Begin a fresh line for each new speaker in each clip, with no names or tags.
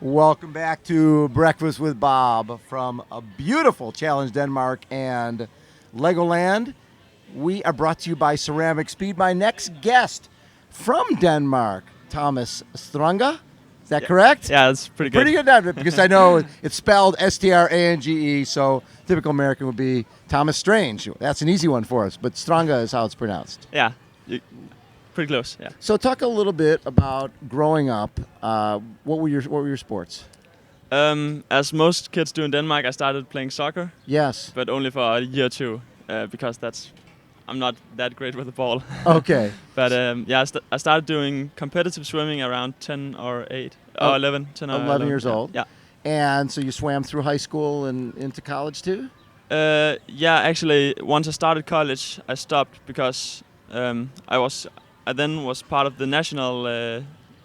Welcome back to Breakfast with Bob from a beautiful Challenge Denmark and Legoland. We are brought to you by Ceramic Speed. My next guest from Denmark, Thomas Strange. Is that correct?
Yeah, that's pretty good.
Pretty good, because I know it's spelled Strange, so typical American would be Thomas Strange. That's an easy one for us, but Strange is how it's pronounced.
Yeah, pretty close. Yeah.
So talk a little bit about growing up. What were your sports?
As most kids do in Denmark, I started playing soccer,
Yes.
but only for a year or two, because I'm not that great with the ball.
Okay.
But I started doing competitive swimming around 10 or 8 or 11. 10 or
11 years old.
Yeah.
And so you swam through high school and into college too?
Yeah, actually, once I started college, I stopped because I then was part of the national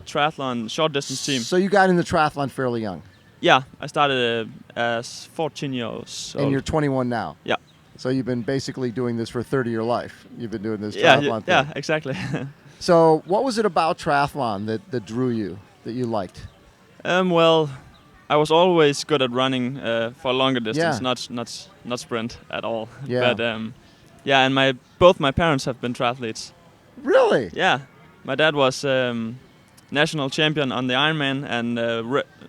triathlon short distance team.
So you got into triathlon fairly young.
Yeah, I started as 14 years old.
And you're 21 now.
Yeah.
So you've been basically doing this for 30 of your life. You've been doing this
Yeah,
triathlon thing.
yeah, exactly.
So what was it about triathlon that drew you, that you liked?
Well, I was always good at running for longer distance,
Yeah.
not sprint at all.
Yeah.
But yeah, and both my parents have been triathletes.
Really?
Yeah, my dad was national champion on the Ironman and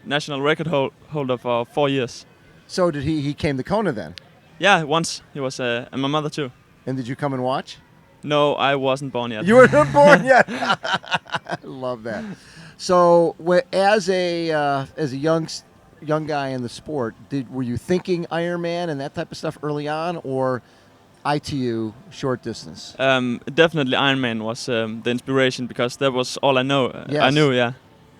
national record holder for 4 years.
So did he came to Kona then?
Yeah, once he was, and my mother too.
And did you come and watch?
No, I wasn't born yet.
You were not born yet. I love that. So as a young guy in the sport, were you thinking Ironman and that type of stuff early on, or ITU short distance?
Definitely Ironman was the inspiration, because that was all I know.
Yes.
I knew, yeah.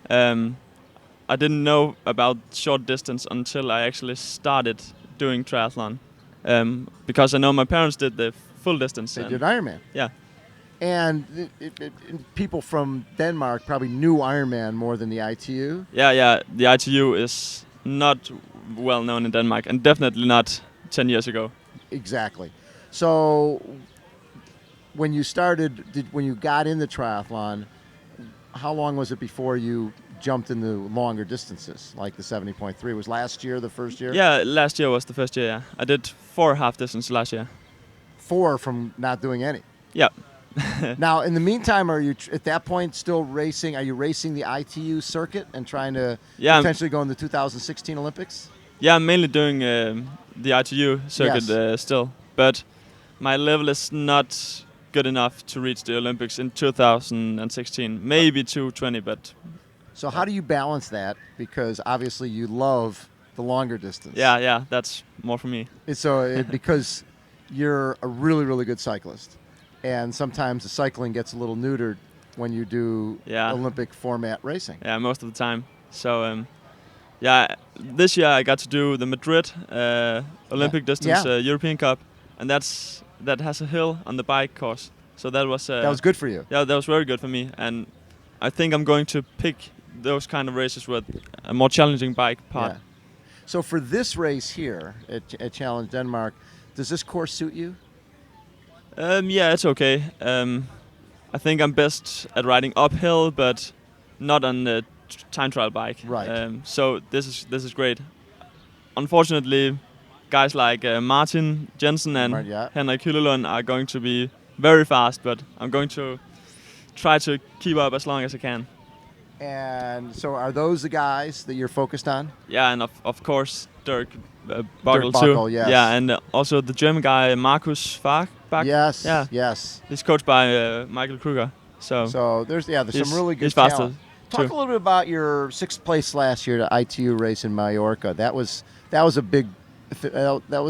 I didn't know about short distance until I actually started doing triathlon, because I know my parents did the full distance.
They did Ironman.
Yeah.
And people from Denmark probably knew Ironman more than the ITU.
Yeah. The ITU is not well known in Denmark, and definitely not 10 years ago.
Exactly. So when you when you got into triathlon, how long was it before you jumped into longer distances, like the 70.3? Was last year the first year?
Yeah, last year was the first year, yeah. I did 4 half distance last year.
4 from not doing any.
Yeah.
Now, in the meantime, are you at that point still racing? Are you racing the ITU circuit and trying to potentially go in the 2016 Olympics?
Yeah, I'm mainly doing the ITU circuit still, but my level is not good enough to reach the Olympics in 2016. Maybe 220, but...
So how do you balance that? Because obviously you love the longer distance.
Yeah, that's more for me.
Because you're a really, really good cyclist. And sometimes the cycling gets a little neutered when you do Olympic format racing.
Yeah, most of the time. So, this year I got to do the Madrid Olympic distance European Cup, and that has a hill on the bike course. So that was
good for you.
Yeah, that was very good for me, and I think I'm going to pick those kind of races with a more challenging bike part.
Yeah. So for this race here at Challenge Denmark, does this course suit you?
Yeah, it's okay. I think I'm best at riding uphill, but not on the time trial bike.
Right.
So this is great. Unfortunately, guys like Martin Jensen and Henrik Hylelund are going to be very fast, but I'm going to try to keep up as long as I can.
And so are those the guys that you're focused on?
Yeah, and of course Dirk Buckle too.
Buckle, yes.
Yeah, and also the German guy Markus Fach.
Yes.
Yeah.
Yes.
He's coached by Michael Kruger. So
there's some really good
he's faster
talent. Talk a little bit about your 6th place last year at ITU race in Mallorca. That was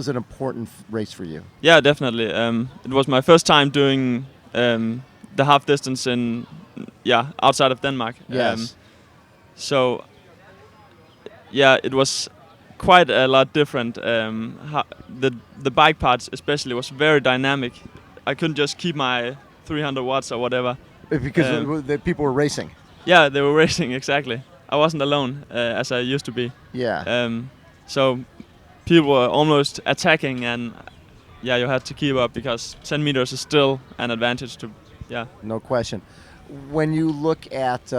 an important race for you.
Yeah, definitely. It was my first time doing the half distance outside of Denmark.
Yes.
So it was quite a lot different. The bike parts especially was very dynamic. I couldn't just keep my 300 watts or whatever.
Because the people were racing.
Yeah, they were racing, exactly. I wasn't alone as I used to be.
Yeah.
So people were almost attacking, and you had to keep up, because 10 meters is still an advantage to. Yeah.
No question. when you look at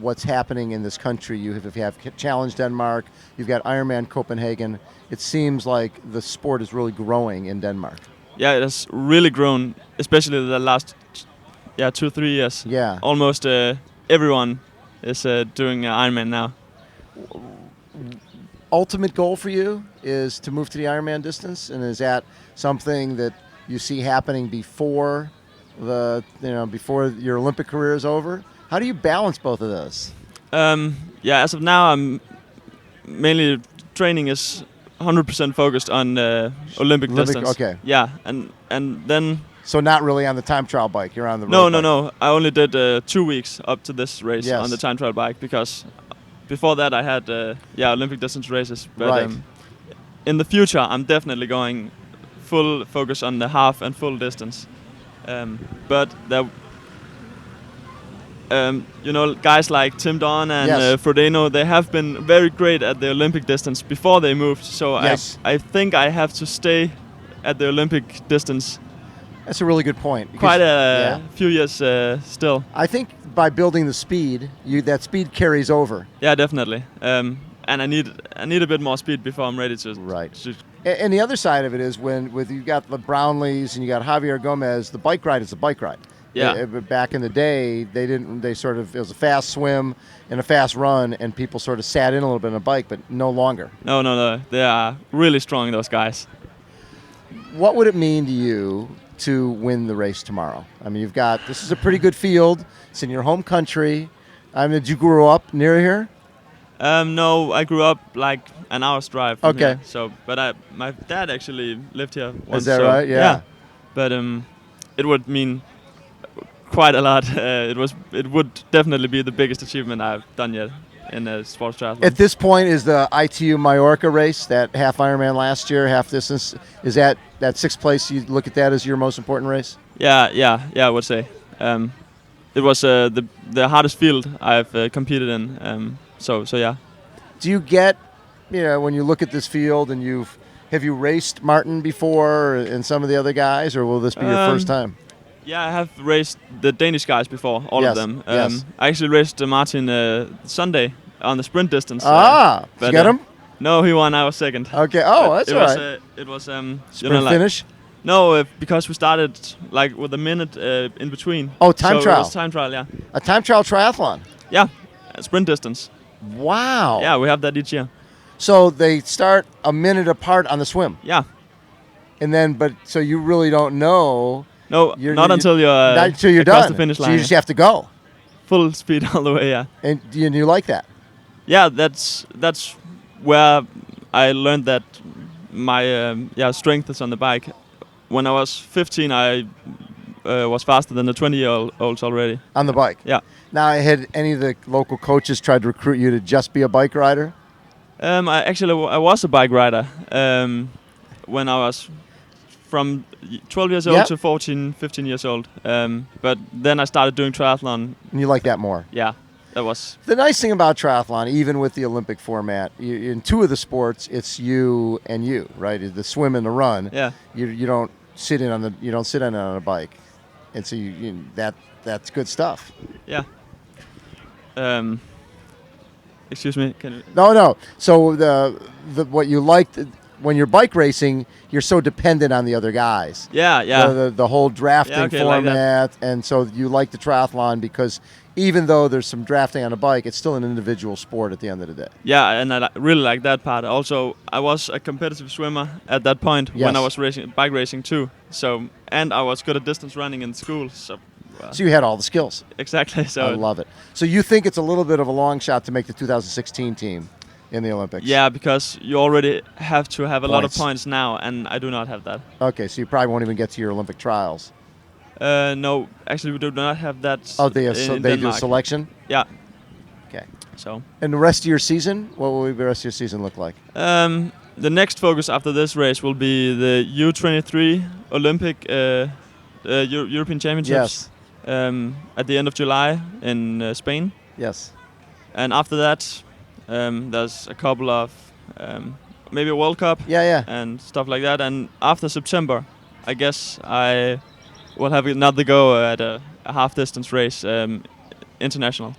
what's happening in this country, you have Challenge Denmark, you've got Ironman Copenhagen. It seems like the sport is really growing in Denmark.
Yeah, it has really grown, especially the last 2-3 years.
Yeah.
Almost everyone is doing Ironman now.
Ultimate goal for you is to move to the Ironman distance, and is that something that you see happening before before your Olympic career is over? How do you balance both of those?
As of now, I'm mainly training is 100% focused on Olympic distance.
Okay.
Yeah, and then.
So not really on the time trial bike. You're on the road bike.
No. I only did 2 weeks up to this race on the time trial bike, because before that I had Olympic distance races. But
right.
In the future, I'm definitely going full focus on the half and full distance. But there, guys like Tim Don and Frodeno, they have been very great at the Olympic distance before they moved. So I think I have to stay at the Olympic distance.
That's a really good point.
Quite a few years still.
I think by building the speed, that speed carries over.
Yeah, definitely. And I need a bit more speed before I'm ready to.
Right. And the other side of it is when you've got the Brownlees and you got Javier Gomez, the bike ride is a bike ride.
Yeah.
Back in the day, it was a fast swim and a fast run, and people sort of sat in a little bit on a bike, but no longer.
No. They are really strong, those guys.
What would it mean to you to win the race tomorrow? I mean, this is a pretty good field. It's in your home country. I mean, did you grow up near here?
No, I grew up like an hour's drive from
here.
So, but my dad actually lived here once.
Is that right? Yeah.
But it would mean quite a lot. It would definitely be the biggest achievement I've done yet in a sports triathlon.
At this point, is the ITU Mallorca race, that half Ironman last year, half distance, is that sixth place? You look at that as your most important race?
Yeah, I would say. It was the hardest field I've competed in. So yeah.
Do you get, when you look at this field and have you raced Martin before and some of the other guys, or will this be your first time?
Yeah, I have raced the Danish guys before, all of them. I actually raced Martin Sunday on the sprint distance.
Did you get him?
No, he won. I was second.
Okay. Oh, that's all right.
It was
sprint finish.
No, because we started with a minute in between.
Oh, time trial.
It was time trial, yeah.
A time trial triathlon.
Yeah, sprint distance.
Wow.
Yeah, we have that each year.
So they start a minute apart on the swim.
Yeah.
And then, so you really don't know.
No, not until you're
done.
The finish line.
So you just have to go.
Full speed all the way, yeah.
And you like that?
Yeah, that's where I learned that my strength is on the bike. When I was 15, I was faster than the 20-year-olds already.
On the bike?
Yeah.
Now, had any of the local coaches tried to recruit you to just be a bike rider?
I was a bike rider when I was from 12 years old to 14, 15 years old. But then I started doing triathlon.
And you like that more?
Yeah, that was...
The nice thing about triathlon, even with the Olympic format, in two of the sports, it's you and you, right? The swim and the run.
Yeah.
You don't sit in on a bike. And so that's good stuff.
Yeah. Excuse me. Can you...
No. So what you liked when you're bike racing, you're so dependent on the other guys.
Yeah.
The whole drafting format,
like
and so you like the triathlon because even though there's some drafting on a bike, it's still an individual sport at the end of the day.
Yeah, and I really like that part. Also, I was a competitive swimmer at that point when I was bike racing too. So, and I was good at distance running in school. So
you had all the skills.
Exactly. So
I love it. So you think it's a little bit of a long shot to make the 2016 team in the Olympics?
Yeah, because you already have to have a lot of points now, and I do not have that.
Okay, so you probably won't even get to your Olympic trials.
No, actually we do not have that.
Oh, they do selection?
Yeah.
Okay.
So.
And the rest of your season, what will the rest of your season look like?
The next focus after this race will be the U23 Olympic European Championships.
Yes.
At the end of July in Spain.
Yes.
And after that, there's a couple of maybe a World Cup.
Yeah.
And stuff like that. And after September, I guess I will have another go at a half-distance race, international.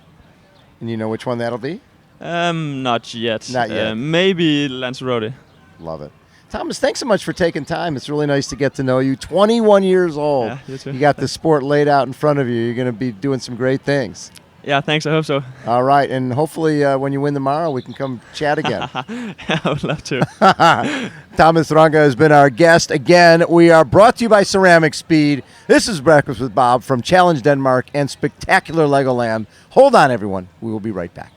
And you know which one that'll be?
Not yet.
Not yet.
Maybe Lanzarote.
Love it. Thomas, thanks so much for taking time. It's really nice to get to know you. 21 years old.
Yeah, you too.
You got the sport laid out in front of you. You're going to be doing some great things.
Yeah, thanks. I hope so.
All right. And hopefully when you win tomorrow, we can come chat again.
Yeah, I would love to.
Thomas Ranga has been our guest. Again, we are brought to you by Ceramic Speed. This is Breakfast with Bob from Challenge Denmark and Spectacular Legoland. Hold on, everyone. We will be right back.